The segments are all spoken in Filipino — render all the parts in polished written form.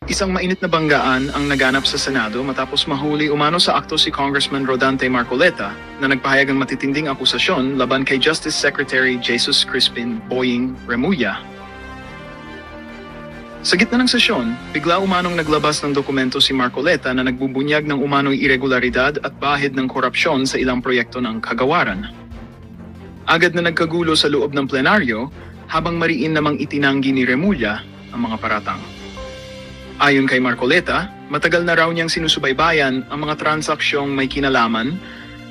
Isang mainit na banggaan ang naganap sa Senado matapos mahuli umano sa akto si Congressman Rodante Marcoleta na nagpahayag ng matitinding akusasyon laban kay Justice Secretary Jesus Crispin Boying Remulla. Sa gitna ng sesyon, bigla umanong naglabas ng dokumento si Marcoleta na nagbubunyag ng umano'y irregularidad at bahid ng korupsyon sa ilang proyekto ng kagawaran. Agad na nagkagulo sa loob ng plenaryo habang mariin namang itinanggi ni Remulla ang mga paratang. Ayon kay Marcoleta, matagal na raw niyang sinusubaybayan ang mga transaksyong may kinalaman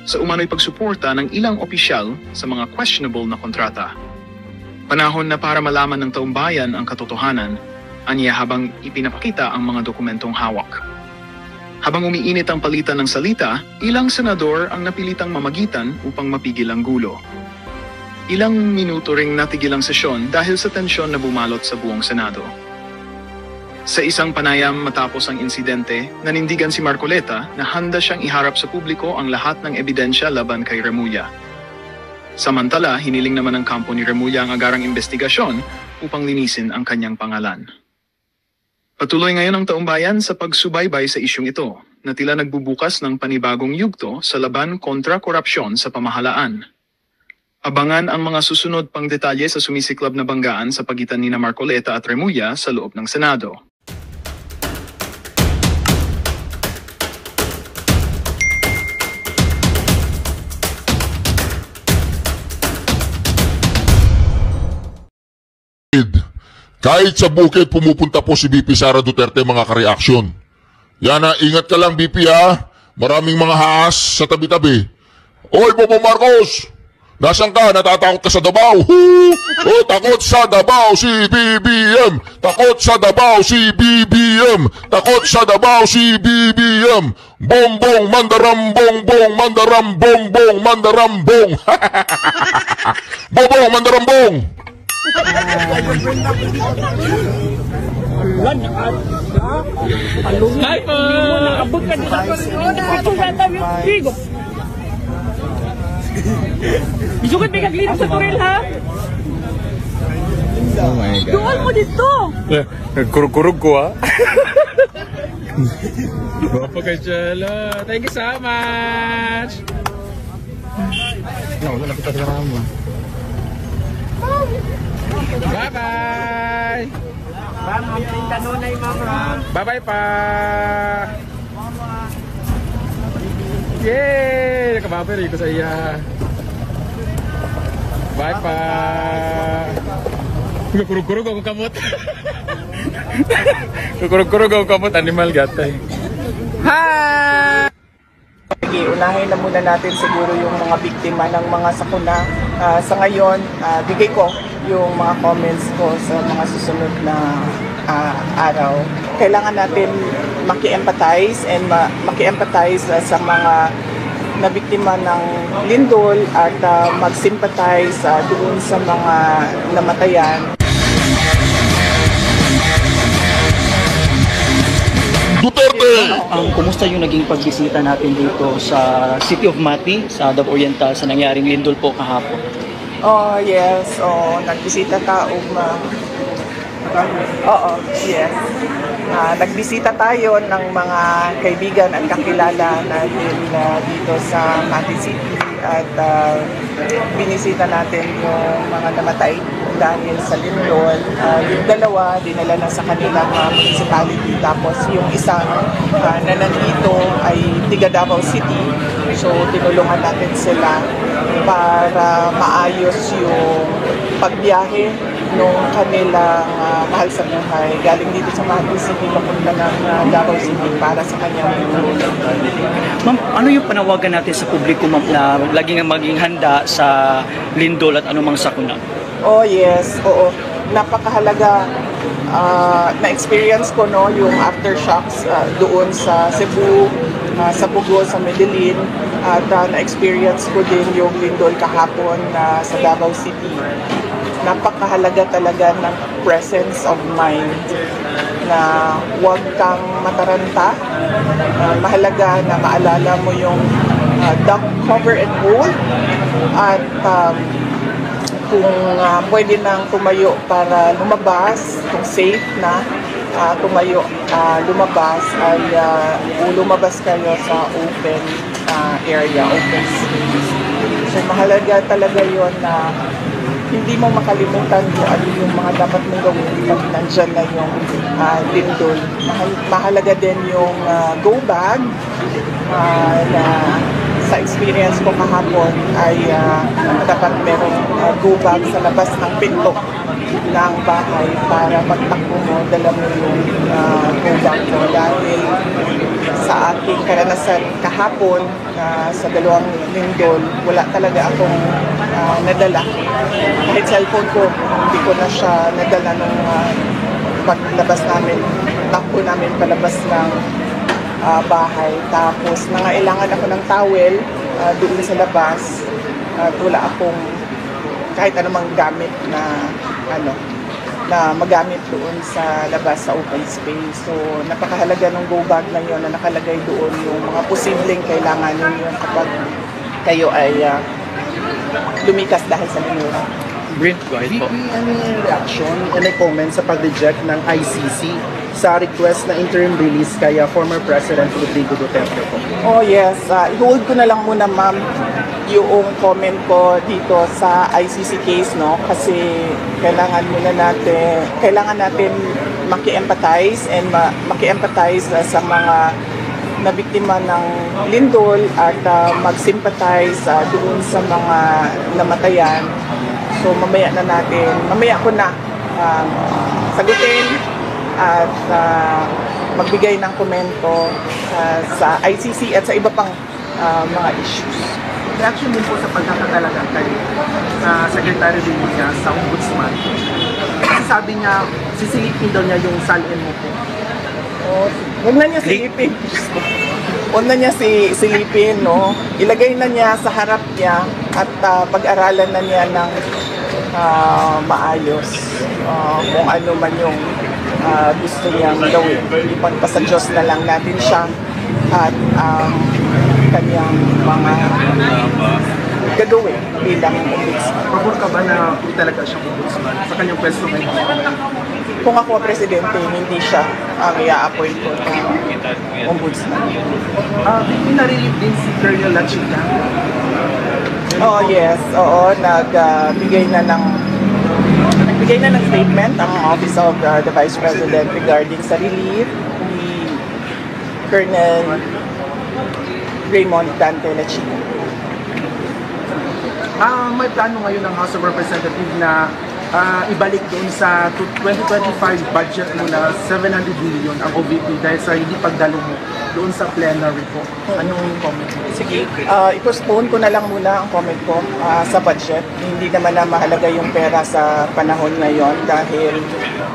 sa umano'y pagsuporta ng ilang opisyal sa mga questionable na kontrata. Panahon na para malaman ng taong bayan ang katotohanan, aniya habang ipinapakita ang mga dokumentong hawak. Habang umiinit ang palitan ng salita, ilang senador ang napilitang mamagitan upang mapigil ang gulo. Ilang minuto ring natigil ang sesyon dahil sa tensyon na bumalot sa buong Senado. Sa isang panayam matapos ang insidente, nanindigan si Marcoleta na handa siyang iharap sa publiko ang lahat ng ebidensya laban kay Remulla. Samantala, hiniling naman ng kampo ni Remulla ang agarang investigasyon upang linisin ang kanyang pangalan. Patuloy ngayon ang taong bayan sa pagsubaybay sa isyung ito, na tila nagbubukas ng panibagong yugto sa laban kontra korupsyon sa pamahalaan. Abangan ang mga susunod pang detalye sa sumisiklab na banggaan sa pagitan ni Marcoleta at Remulla sa loob ng Senado. Kahit sa bukid pumupunta po si BP Sara Duterte mga ka-reaksyon. Yan ingat ka lang BP ha. Maraming mga haas sa tabi-tabi. Oy Bobo Marcos! Nasaan ka? Natatakot ka sa Davao? Oh, takot sa Davao si BBM! Takot sa Davao si BBM! Takot sa Davao si BBM! Bongbong mandarambong bong mandarambong bong mandarambong! Bobong mandarambong! Hi po! Nakabot ka dito sa Bigo. Isukot may kaglinom sa turil ha? Oh my God. Dual mo dito! Nagkurug-kurug ko ha? Guwapo kay Chelo. Thank you so much! Wala kita sa mo. Bye-bye! Bye-bye pa! Yay! Nakababay ko sa iya. Bye pa! Kukurug-kurug ako kamot. Kukurug-kurug ako kamot. Animal gatay. Hi! Okay, unahin na muna natin siguro yung mga biktima ng mga sakuna. Sa ngayon, bigay ko yung mga comments ko sa mga susunod na araw. Kailangan natin maki-empathize and maki-empathize sa mga nabiktima ng lindol at mag-sympathize doon sa mga namatayan. Duterte! Kumusta yung naging pagbisita natin dito sa City of Mati, sa Davao Oriental, sa nangyaring lindol po kahapon? Oh, yes. Oh, nagbisita ka, Oo, yes. Nagbisita tayo ng mga kaibigan at kakilala natin dito sa Mati City at binisita natin yung mga namatay dahil sa lindol. Yung dalawa, dinala na sa kanilang municipality. Tapos yung isang na nandito ay tiga Davao City. So, tinulungan natin sila para maayos yung pagbiyahe nung kanilang mahal sa buhay. Galing dito sa Mati City, papunta ng Davao City para sa kanyang tulong. Ma'am, ano yung panawagan natin sa publiko, ma'am, na laging maging handa sa lindol at anumang sakuna? Oh yes, oo. Napakahalaga. Na-experience ko yung aftershocks doon sa Cebu, sa Bugo, sa Medellin. At na-experience ko din yung lindol kahapon sa Davao City. Napakahalaga talaga ng presence of mind na huwag kang mataranta. Mahalaga na maalala mo yung duck, cover and hold at kung pwede nang tumayo para lumabas, kung safe na, tumayo, lumabas, ay lumabas kayo sa open area, open space. So mahalaga talaga yon na hindi mo makalimutan kung ano yung mga dapat mong gawin pag nandyan na yung lindol. Mahalaga din yung go bag na sa experience ko kahapon ay dapat merong go bag sa labas ng pinto ng bahay para pagtakbo mo, dala mo yung go bag mo. Dahil sa aking karanasan kahapon sa dalawang lindol, wala talaga akong nadala. Kahit cellphone ko, hindi ko na siya nadala nung paglabas namin, takbo namin palabas ng bahay. Tapos nangailangan ako ng towel doon sa labas. At wala akong kahit anumang gamit na magamit doon sa labas sa open space. So napakahalaga ng go bag na yun na nakalagay doon yung mga posibleng kailangan ninyo kapag kayo ay lumikas dahil sa lindol. Brent, go ahead po. Any reaction, any comment sa pag-reject ng ICC sa request na interim release kaya former President Rodrigo Duterte po? Oh yes, i-hold ko na lang muna ma'am yung comment ko dito sa ICC case, no? Kasi kailangan natin maki-empathize and maki-empathize sa mga nabiktima ng lindol at mag-sympathize doon sa mga namatayan. So mamaya ko na sagutin at magbigay ng komento sa ICC at sa iba pang mga issues. Reaction din po sa pagkakatalaga kay Secretary Villa sa Ombudsman. Kasi sabi niya, sisilipin daw niya yung salin mo po. Huwag na niya silipin. Huwag na niya silipin, no? Ilagay na niya sa harap niya at pag-aralan na niya ng maayos kung ano man yung gusto niyang gawin. Ipagpasa Diyos na lang natin siya at kanyang mga gagawin bilang ombudsman. Pabor ka ba na talaga siyang ombudsman sa kanyang pwesto ngayon? Kung ako ang presidente, hindi siya ang i-appoint ko ng ombudsman. Pinarelieve din si Colonel Lachita. Oh yes, oo, nagbigay na ng statement ang Office of the Vice President regarding sa relief ni Colonel Raymond Dante Lachita. May plano ngayon ng House of Representatives na ibalik doon sa 2025 budget mo na 700 million ang OVP dahil sa hindi pagdalo mo doon sa plenary po. Anong comment mo? Sige, i-postpone ko na lang muna ang comment ko sa budget. Hindi naman na mahalaga yung pera sa panahon ngayon dahil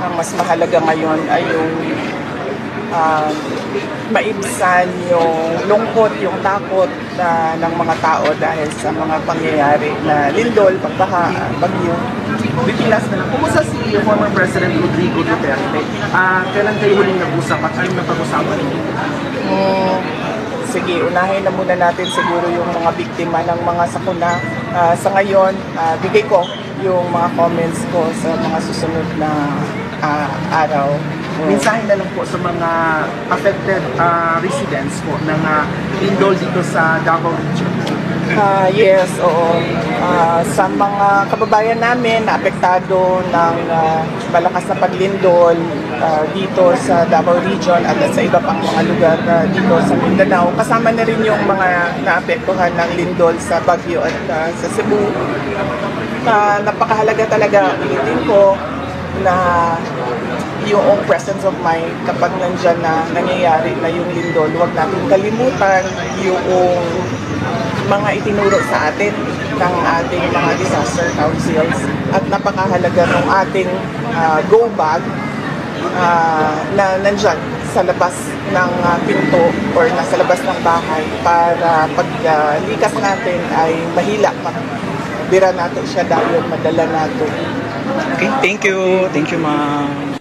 ang mas mahalaga ngayon ay yung maibsan yung lungkot, yung takot ng mga tao dahil sa mga pangyayari na lindol, pagbaha, bagyo. Bikilas na lang. Kumusta si former President Rodrigo Duterte? Kailan kayo huling nag-usap at anong napag-usapan ninyo? Sige, unahin na muna natin siguro yung mga biktima ng mga sakuna. Sa ngayon, bigay ko yung mga comments ko sa mga susunod na araw. Mensahe na lang po sa mga affected residents po ng lindol dito sa Davao Region. Yes, oo. Sa mga kababayan namin na apektado ng malakas na paglindol dito sa Davao Region at sa iba pang mga lugar dito sa Mindanao, kasama na rin yung mga naapektuhan ng lindol sa Baguio at sa Cebu. Napakahalaga talaga, ulitin ko, na yung presence of mind kapag nandyan na nangyayari na yung lindol, huwag natin kalimutan yung mga itinuro sa atin ng ating mga disaster councils at napakahalaga ng ating go bag na nandyan sa labas ng pinto or nasa labas ng bahay para paglikas natin ay mahila, bira natin siya dahil madala natin. Okay, thank you. Thank you, ma'am.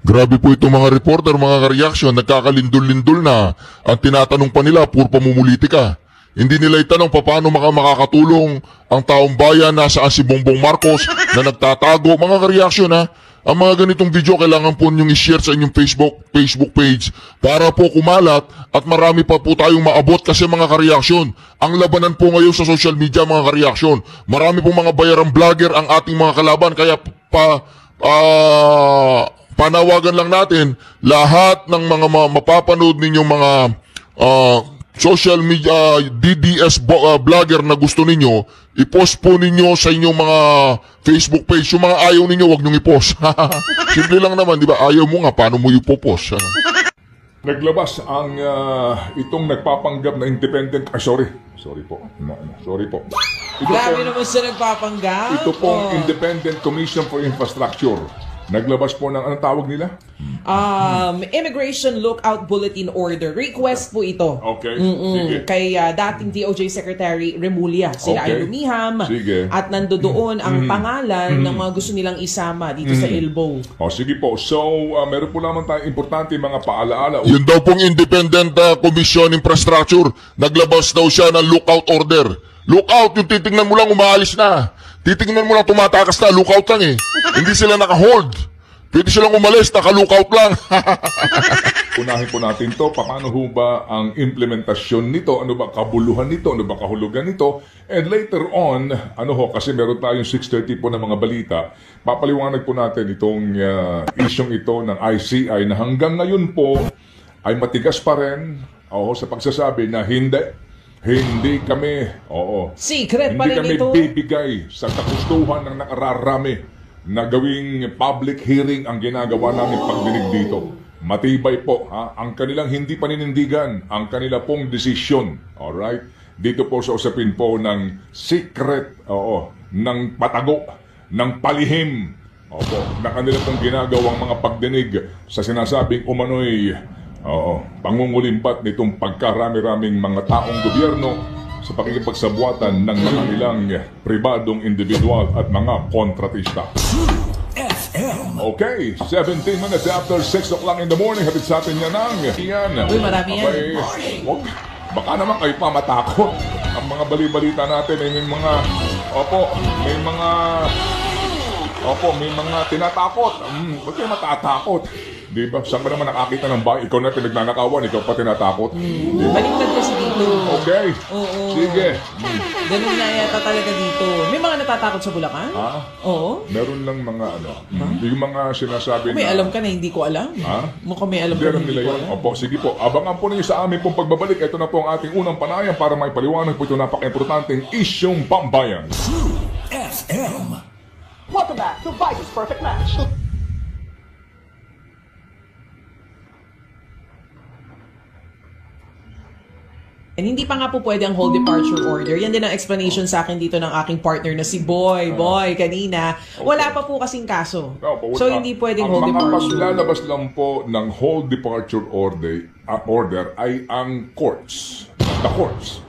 Grabe po itong mga reporter, mga reaksyon, nagkakalindol-lindol na. Ang tinatanong pa nila, puro pamumulitika. Hindi nila itanong paano makakatulong ang taong bayan na saan si Bongbong Marcos na nagtatago. Mga ka-reaction ha, ang mga ganitong video kailangan po ninyong i-share sa inyong Facebook page para po kumalat at marami pa po tayong maabot kasi mga ka-reaction. Ang labanan po ngayon sa social media mga ka-reaction. Marami pong mga bayarang vlogger ang ating mga kalaban kaya panawagan lang natin lahat ng mga mapapanood ninyong mga social media DDS vlogger na gusto ninyo, i-post po ninyo sa inyong mga Facebook page. Yung mga ayaw ninyo, wag nyong i-post. Simple lang naman, di ba? Ayaw mo nga, paano mo ipopost? Naglabas ang itong nagpapanggap na independent... sorry po. Sorry po. Grabe naman siya nagpapanggap. Ito pong Independent Commission for Infrastructure. Naglabas po ng, anong tawag nila? Immigration Lookout Bulletin Order. Request po ito. Okay, sige. Kay dating DOJ Secretary Remulla. Sila ay lumiham. Sige. At nandoon ang pangalan ng mga gusto nilang isama dito sa ILBO. Sige po. So, meron po naman tayong importante mga paalaala. Yun daw pong Independent Commission Infrastructure, naglabas daw siya ng lookout order. Lookout, yung titingnan mo lang umaalis na. Titingnan mo lang tumatakas na, lookout lang eh. Hindi sila naka-hold. Pwede silang umalis, naka-lookout lang. Unahin po natin to, paano ho ba ang implementasyon nito? Ano ba kabuluhan nito? Ano ba kahulugan nito? And later on, kasi meron tayong 6:30 po na mga balita, papaliwanag po natin itong isyong ito ng ICI na hanggang ngayon po ay matigas pa rin sa pagsasabi na hindi kami, secret pa hindi rin kami ito. bibigay sa kagustuhan ng nakararami na gawing public hearing ang ginagawa namin pagdinig dito. Matibay po, ang kanilang hindi paninindigan, ang kanila pong desisyon. Alright? Dito po sa usapin po ng secret, ng patago, ng palihim, na kanila pong ginagawang mga pagdinig sa sinasabing umano'y pangungulimbat nitong pagkarami-raming mga taong gobyerno sa pakikipagsabuatan ng mga ilang pribadong individual at mga kontratista. Okay, 17 minutes after 6 o'clock in the morning, hatid sa atin yan ang... Uy, marami yan. Baka naman kayo pa matakot. Ang mga bali-balita natin ay may mga... may mga tinatakot. Ba't kayo matatakot? Di ba? Saan ba naman nakakita ng bahay? Ikaw na pinagnanakawan, ikaw pa tinatakot. Baliktad kasi dito. Okay. Oo. Sige. Ganun na yata talaga dito. May mga natatakot sa Bulacan? Oo. Meron lang mga yung mga sinasabi May alam ka na hindi ko alam. Mukhang may alam ka na hindi ko alam. Opo, sige po. Abangan po ninyo sa amin pong pagbabalik. Ito na po ang ating unang panayam para may paliwanag po ito napaka-importanteng isyong pambayan. FM. Welcome back to Vice's Perfect Match. And hindi pa nga po pwede ang whole departure order. Yan din ang explanation sa akin dito ng aking partner na si Boy kanina. Wala pa po kasing kaso. So hindi pwedeng whole departure. Ang mga paglalabas lang po ng whole departure order ay ang courts. The courts.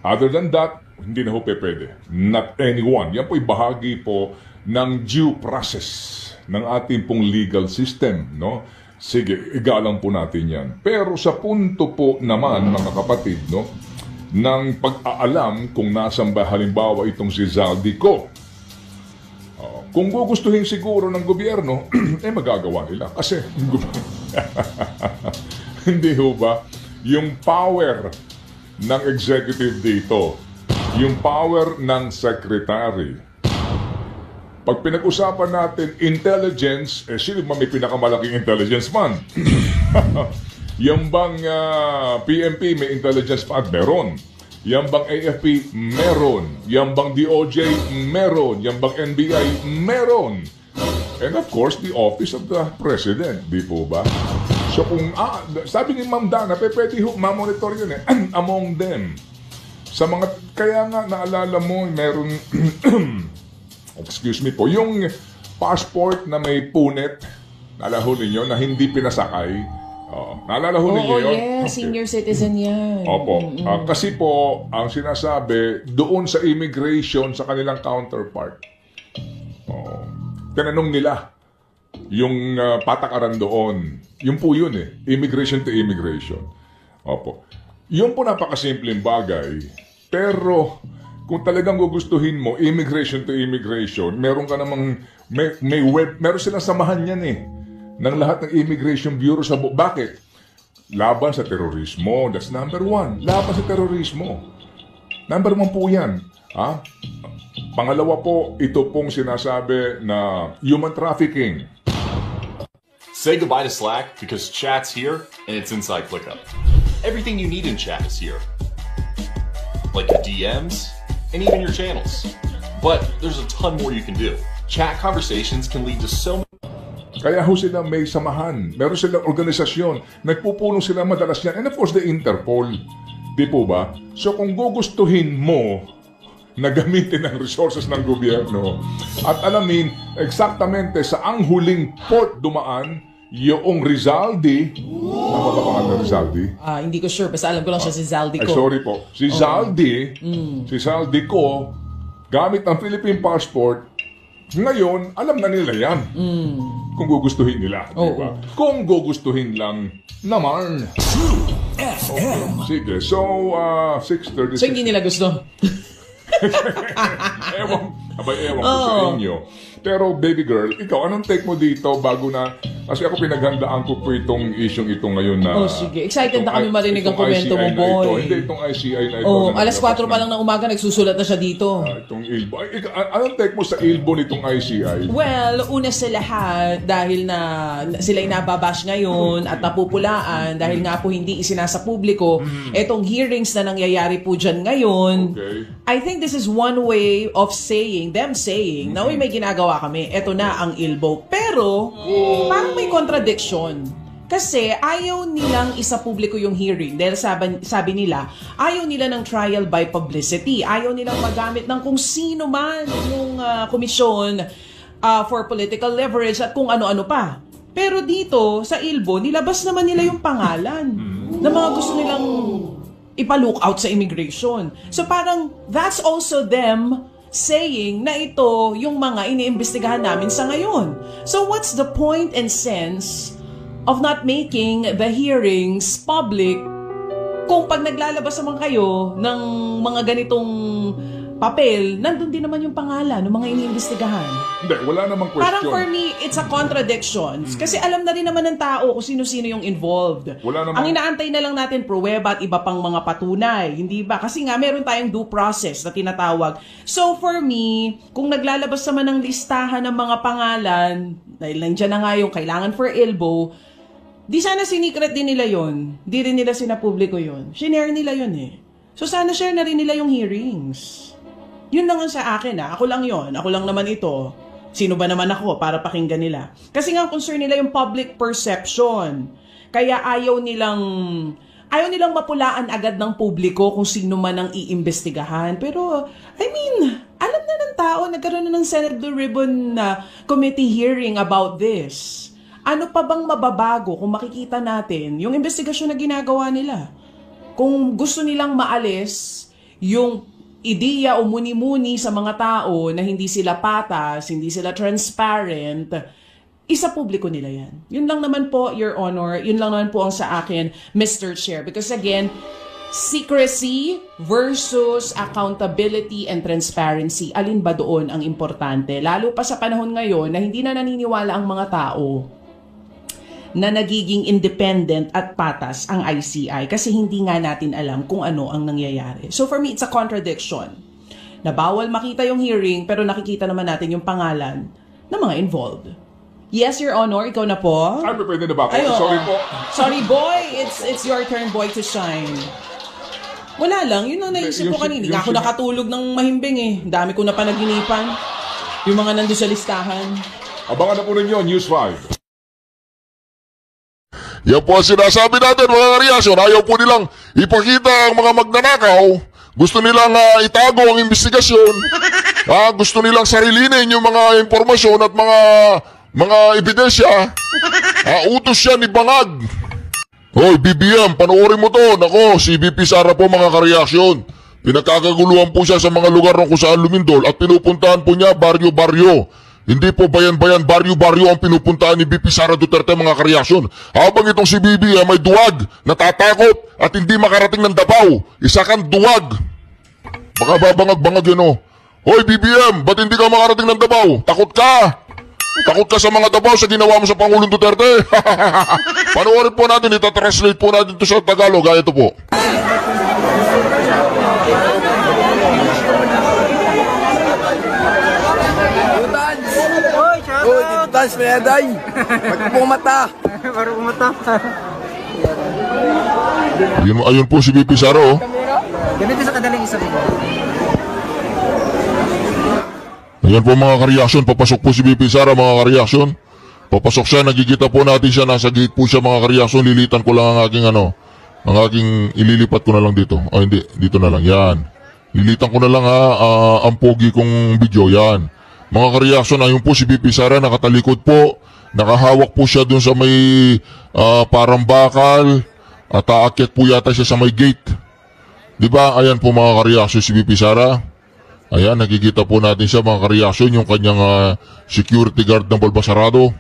Other than that, hindi na po pwede. Not anyone. Yan po'y bahagi po ng due process ng ating pong legal system, no? Sige, igalang po natin yan. Pero sa punto po naman, mga kapatid, no, ng pag-aalam kung nasan ba halimbawa itong si Zaldico. Kung gugustuhin siguro ng gobyerno, magagawa nila. Kasi, hindi ho ba, yung power ng executive dito, yung power ng secretary, pag pinag-usapan natin intelligence, sino ba may pinakamalaking intelligence man? Yang bang PNP may intelligence man? Meron. Yang bang AFP? Meron. Yang bang DOJ? Meron. Yang bang NBI? Meron. And of course, the Office of the President. Di po ba? So kung, sabi ni Ma'am Dana, pwede ma-monitor yun among them. Sa mga, kaya nga naalala mo, meron... excuse me po, yung passport na may punit, naalala ninyo, na hindi pinasakay. Naalala ninyo yun? Yes, okay. Senior citizen yan. Opo. Kasi po, ang sinasabi, doon sa immigration, sa kanilang counterpart, tinanong nila, yung patakaran doon, yun po yun immigration to immigration. Opo. Yun po napakasimpleng bagay. Pero kung talagang gugustuhin mo, immigration to immigration, meron ka namang, meron silang samahan yan ng lahat ng immigration bureau sa bakit? Laban sa terorismo, that's number 1. Laban sa terorismo. Number 1 po yan. Pangalawa po, ito pong sinasabi na human trafficking. Say goodbye to Slack because chat's here and it's inside ClickUp. Everything you need in chat is here. Like your DMs and even your channels. But there's a ton more you can do. Chat conversations can lead to so many. Kaya ho sila may samahan. Meron silang organisasyon. Nagpupulong sila madalas yan. And of course, the Interpol. Di po ba? So kung gugustuhin mo na gamitin ang resources ng gobyerno at alamin eksaktamente saang huling port dumaan yung Rizaldi. Tama ba pangalan Rizaldi? Hindi ko sure. Basta alam ko lang siya si Zaldi ko. Sorry po. Si Zaldi, si Zaldi ko, gamit ang Philippine passport, ngayon, alam na nila yan. Kung gugustuhin nila. Diba? Kung gugustuhin lang naman. Okay. Sige. So, 6:36. So, hindi nila gusto? ewan ko sa inyo. Pero baby girl, ikaw, anong take mo dito bago na, kasi ako pinaghandaan ko po itong isyong ito ngayon na... sige. Excited na kami marinig ang komento mo, boy. Hindi, itong ICI na ito. Alas 4 pa lang ng umaga, nagsusulat na siya dito. Itong ILBO. Anong take mo sa ILBO nitong ICI? Well, una sa lahat, dahil na sila nababash ngayon at napupulaan, dahil nga po hindi isinasa publiko, etong hearings na nangyayari po dyan ngayon, I think this is one way of saying, na may ginagawa kami, eto na ang ILBO. Pero, parang may contradiction. Kasi ayaw nilang isa publiko yung hearing. Dahil sabi nila, ayaw nila ng trial by publicity. Ayaw nilang magamit ng kung sino man yung komisyon for political leverage at kung ano-ano pa. Pero dito, sa ILBO, nilabas naman nila yung pangalan na mga gusto nilang ipa-look out sa immigration. So parang, that's also them saying na ito yung mga iniimbestigahan namin sa ngayon. So what's the point and sense of not making the hearings public kung pag naglalabas naman kayo ng mga ganitong papel, nandun din naman yung pangalan ng mga iniimbestigahan. Hindi, wala namang question. Parang for me, it's a contradiction. Kasi alam na rin naman ng tao kung sino-sino yung involved. Wala namang... Ang inaantay na lang natin, pruweba at iba pang mga patunay. Hindi ba? Kasi nga, meron tayong due process na tinatawag. So for me, kung naglalabas naman ng listahan ng mga pangalan, dahil nandiyan na nga yung kailangan for ILBO, di sana sinikret din nila yon. Di rin nila sinapubliko yon. Shinare nila yon eh. So sana share na rin nila yung hearings. Yun lang sa akin Ako lang yon. Ako lang naman ito. Sino ba naman ako para pakinggan nila? Kasi nga concern nila yung public perception. Kaya ayaw nilang mapulaan agad ng publiko kung sino man ang iimbestigahan. Pero, I mean, alam na ng tao, nagkaroon na ng Senate Blue Ribbon committee hearing about this. Ano pa bang mababago kung makikita natin yung investigasyon na ginagawa nila? Kung gusto nilang maalis yung ideya o muni-muni sa mga tao na hindi sila patas, hindi sila transparent, isa publiko nila yan. Yun lang naman po, Your Honor. Yun lang naman po ang sa akin, Mr. Chair. Because again, secrecy versus accountability and transparency. Alin ba doon ang importante? Lalo pa sa panahon ngayon na hindi na naniniwala ang mga tao na nagiging independent at patas ang ICI kasi hindi nga natin alam kung ano ang nangyayari. So for me, it's a contradiction na bawal makita yung hearing pero nakikita naman natin yung pangalan ng mga involved. Yes, Your Honor, ikaw na po. Ay, pwede na ba ako? Sorry po. Sorry, boy. It's your turn, boy, to shine. Wala lang. Yun ang naisip ko kanina. Hindi ako nakatulog ng mahimbing eh. Dami ko na panaginipan. Yung mga nandun sa listahan. Abangan na po ninyo, News 5. Yan po ang sinasabi natin mga kareaksyon. Ayaw po nilang ipakita ang mga magnanakaw. Gusto nilang itago ang investigasyon. Gusto nilang sarilinin yung mga impormasyon at mga ebidensya. Utos yan ni Bangag. Hoy, BBM, panoorin mo to. Nako, si VP Sara po mga kareaksyon. Pinagkakaguluhan po siya sa mga lugar kung saan lumindol at pinupuntahan po niya baryo-baryo. Hindi po bayan-bayan, baryo-baryo ang pinupuntaan ni BP Sara Duterte, mga kareaksyon. Habang itong si BB ay may duwag, natatakot at hindi makarating ng Davao. Isa kang duwag. Baka babangag-bangag yun, oh. Hoy BBM, ba't hindi ka makarating ng Davao? Takot ka! Takot ka sa mga Davao sa ginawa mo sa Pangulong Duterte. Panoorin po natin, itatranslate po natin ito sa Tagalog. Gaya ito po. Uy, dito tayo sa Meday. Magpumata. Magpumata. Ayun po si BP Sara, oh. Ganito sa kadaling isa dito. Ayan po mga kareaksyon, papasok po si BP Sara, mga kareaksyon. Papasok siya, nagkikita po natin siya, nasa gate po siya, mga kareaksyon. Lilitan ko lang ang aking ililipat ko na lang dito. Hindi, dito na lang, yan. Lilitan ko na lang ang pogi kong video, yan. Mga kareaksyon, ayun po si BP Sara, nakatalikod po. Nakahawak po siya dun sa may parang bakal. At aakyat po yata siya sa may gate. Diba? Ayan po mga kareaksyon si BP Sara. Ayan, nakikita po natin siya, mga kareaksyon, yung kanyang security guard ng Balbasarado.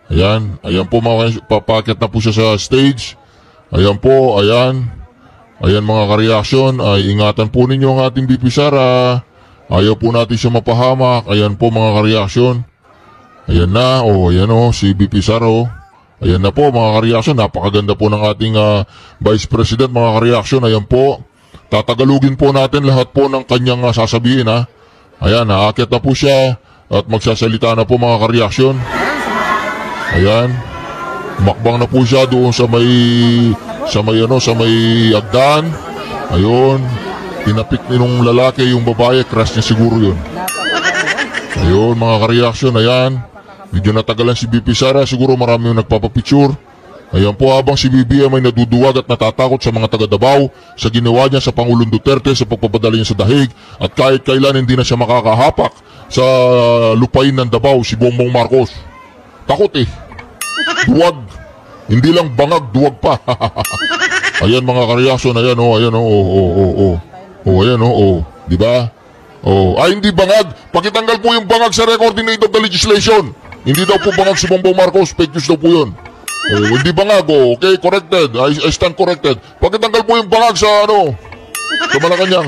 Ayan, ayan po mga papakit na po siya sa stage. Ayan po, ayan. Ayan mga kareaksyon, ay ingatan po ninyo ang ating BP Sara. Ayaw po natin siya mapahamak. Ayan po mga kareaksyon. Ayan na, ayan si BP Sara, Ayan na po mga kareaksyon, napakaganda po ng ating Vice President, mga kareaksyon. Ayan po. Tatagalugin po natin lahat po ng kanyang sasabihin, ha. Ayan, aakyat na po siya at magsasalita na po, mga kareaksyon. Ayan. Makbang na po siya doon sa may agdan. Ayun. Tinapik nung lalaki yung babae, crush niya siguro yun. Ayun, mga kareaksyon, ayan. Medyo natagalan si BP Sara, siguro marami yung nagpapapicture. Ayan po, habang si BBM ay naduduwag at natatakot sa mga taga Davao sa ginawa niya sa Pangulong Duterte sa pagpapadala niya sa dahig, at kahit kailan hindi na siya makakahapak sa lupain ng Davao si Bongbong Marcos. Takot eh. Duwag. Hindi lang bangag, duwag pa. Ayan mga kareaksyon, ayan ayan diba? Ay hindi bangag. Pakitanggal po yung bangag sa recording of the legislation. Hindi daw po bangag si Bongbong Marcos, fake news daw po yun. Hindi bangag, okay, corrected. I stand corrected. Pagkatanggal po yung bangag sa sa Malacanang.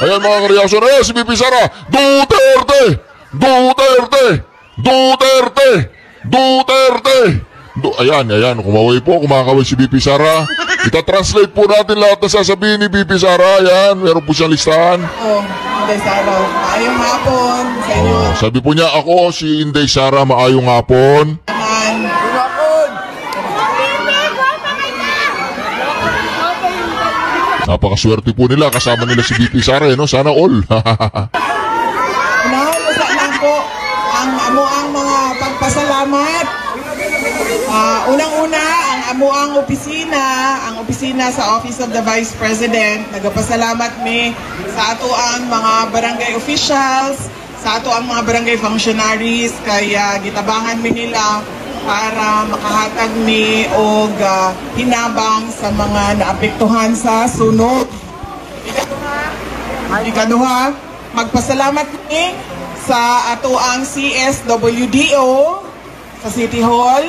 Ayan mga kareaksyon, si BP Sara, Duterte! Duterte! Duterte! Duterte! Ayan, kumaway po, kumakaway si BP Sara. Ita-translate po natin lahat na sasabihin ni BP Sara. Ayan, meron po siyang listahan. Inday Sara, maayong hapon sa inyo. Sabi po niya, ako si Inday Sara, maayong hapon. Napakaswerte po nila, kasama nila si BP Sara, sana all. Unahan lang po ang mga pagpasalamat. Unang-una, ang opisina sa Office of the Vice President. Nagpasalamat mi sa ato ang mga barangay officials, sa ato ang mga barangay functionaries, kaya gitabangan mi nila para makahatag ni og hinabang sa mga naapektuhan sa sunog. Ikaduha, magpasalamat ni sa ato ang CSWDO sa City Hall.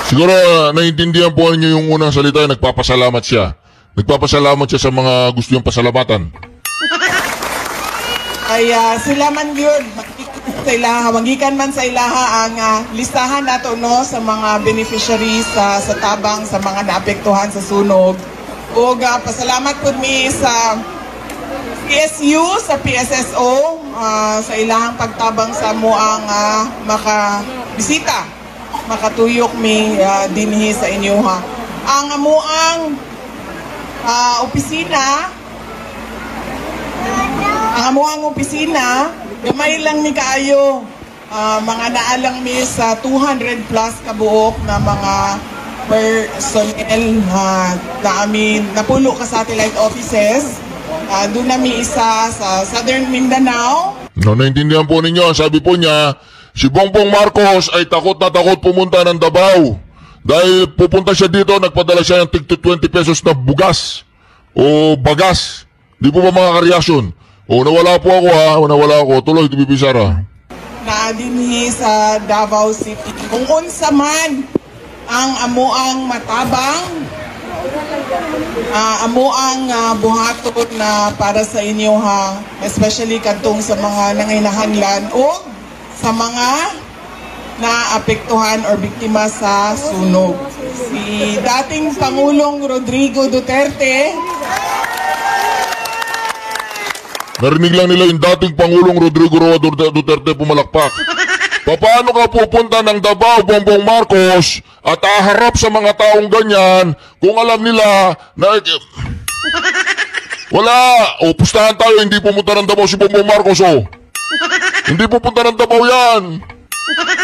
Siguro naiintindihan po ninyo yung unang salita, nagpapasalamat siya. Nagpapasalamat siya sa mga gusto niyang pasalamatan. Ay sila man yun, magikan man sa ilaha ang listahan nato sa mga beneficiaries sa tabang sa mga naapektuhan sa sunog. O pasalamat po mi sa PSU, sa PSSO, sa ilahang pagtabang sa moang makabisita, makatuyok mi dinhi sa inyo ha. Ang amuang opisina, gamay lang ni kaayo, mga naalang mi sa 200 plus kabuok na mga personnel na amin napulo ka satellite offices. Doon nami isa sa Southern Mindanao. Naintindihan po ninyo, sabi po niya, si Bongbong Marcos ay takot na takot pumunta ng Davao. Dahil pupunta siya dito, nagpadala siya ng tig 20 pesos na bugas o bagas. Di po ba mga kareaksyon? O, nawala po ako ha. Nawala ako. Tuloy, BP Sara. Na dinhi sa Davao City. Kung unsa man ang amuang matabang, amuang buhaton na para sa inyo ha, especially kadtong sa mga nanginahanglan o sa mga naapektuhan or biktima sa sunog. Si dating Pangulong Rodrigo Duterte. Narinig lang nila yung dating Pangulong Rodrigo Roa Duterte pumalakpak. Paano ka pupunta ng Davao, Bongbong Marcos, at aharap sa mga taong ganyan kung alam nila na... Wala! O, pustahan tayo, hindi pumunta ng Davao si Bongbong Marcos, o. Hindi pupunta ng Davao yan.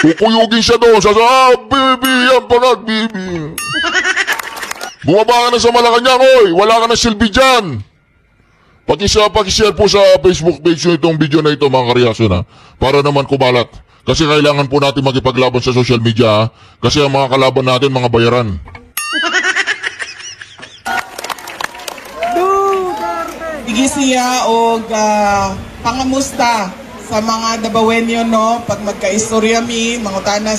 Kukuyugin siya doon. Bibi, yan pala, bibi. Bumaba ka na sa Malacanang, oy. Wala ka na silbi dyan. Pakishare po sa Facebook page nyo itong video na ito, mga kareaksyon, ha. Para naman kumalat. Kasi kailangan po natin magipaglaban sa social media, ha? Kasi ang mga kalaban natin, mga bayaran. Igi siya o pangamusta sa mga Davaoenyo, no? Pag magkaistorya mi, mangutana